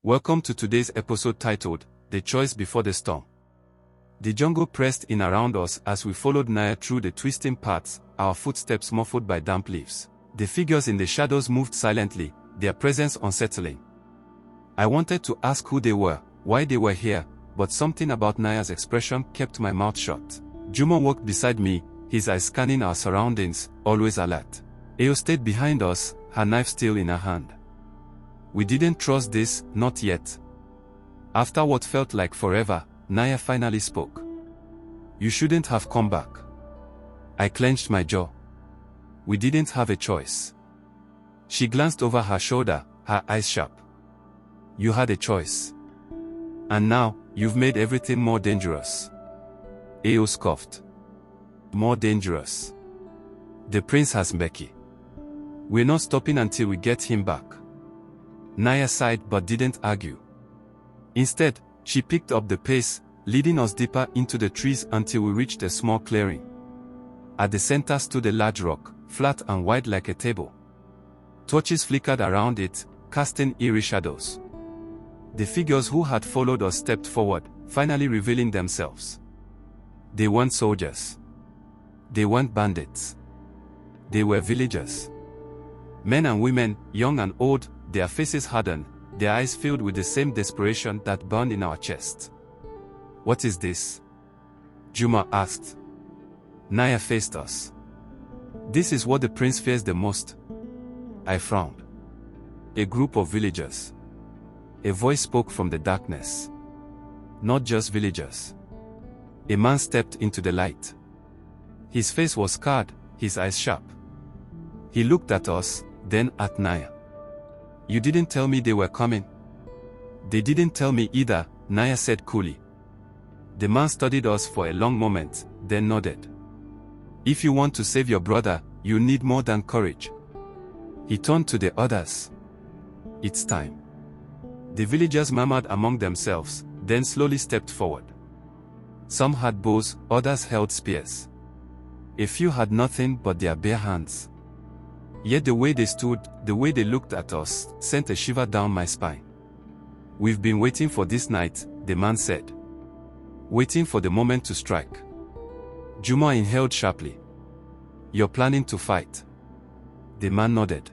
Welcome to today's episode titled, The Choice Before the Storm. The jungle pressed in around us as we followed Naya through the twisting paths, our footsteps muffled by damp leaves. The figures in the shadows moved silently, their presence unsettling. I wanted to ask who they were, why they were here, but something about Naya's expression kept my mouth shut. Juma walked beside me, his eyes scanning our surroundings, always alert. Ayo stayed behind us, her knife still in her hand. We didn't trust this, not yet. After what felt like forever, Naya finally spoke. You shouldn't have come back. I clenched my jaw. We didn't have a choice. She glanced over her shoulder, her eyes sharp. You had a choice. And now, you've made everything more dangerous. Ayo scoffed. More dangerous. The prince has Becky. We're not stopping until we get him back. Naya sighed but didn't argue. Instead, she picked up the pace, leading us deeper into the trees until we reached a small clearing. At the center stood a large rock, flat and wide like a table. Torches flickered around it, casting eerie shadows. The figures who had followed us stepped forward, finally revealing themselves. They weren't soldiers. They weren't bandits. They were villagers. Men and women, young and old, their faces hardened, their eyes filled with the same desperation that burned in our chests. What is this? Juma asked. Naya faced us. This is what the prince fears the most. I frowned. A group of villagers. A voice spoke from the darkness. Not just villagers. A man stepped into the light. His face was scarred, his eyes sharp. He looked at us, then at Naya. You didn't tell me they were coming. They didn't tell me either, Naya said coolly. The man studied us for a long moment, then nodded. If you want to save your brother, you need more than courage. He turned to the others. It's time. The villagers murmured among themselves, then slowly stepped forward. Some had bows, others held spears. A few had nothing but their bare hands. Yet the way they stood, the way they looked at us, sent a shiver down my spine. We've been waiting for this night, the man said. Waiting for the moment to strike. Juma inhaled sharply. You're planning to fight? The man nodded.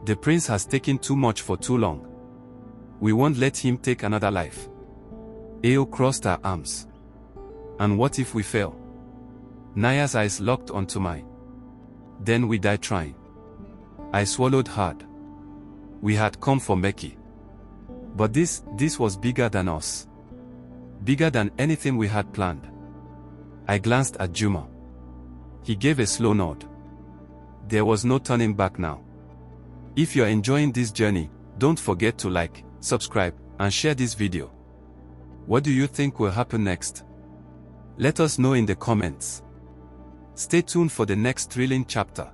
The prince has taken too much for too long. We won't let him take another life. Ayo crossed her arms. And what if we fail? Naya's eyes locked onto mine. Then we die trying. I swallowed hard. We had come for Meki. But this was bigger than us. Bigger than anything we had planned. I glanced at Juma. He gave a slow nod. There was no turning back now. If you're enjoying this journey, don't forget to like, subscribe, and share this video. What do you think will happen next? Let us know in the comments. Stay tuned for the next thrilling chapter.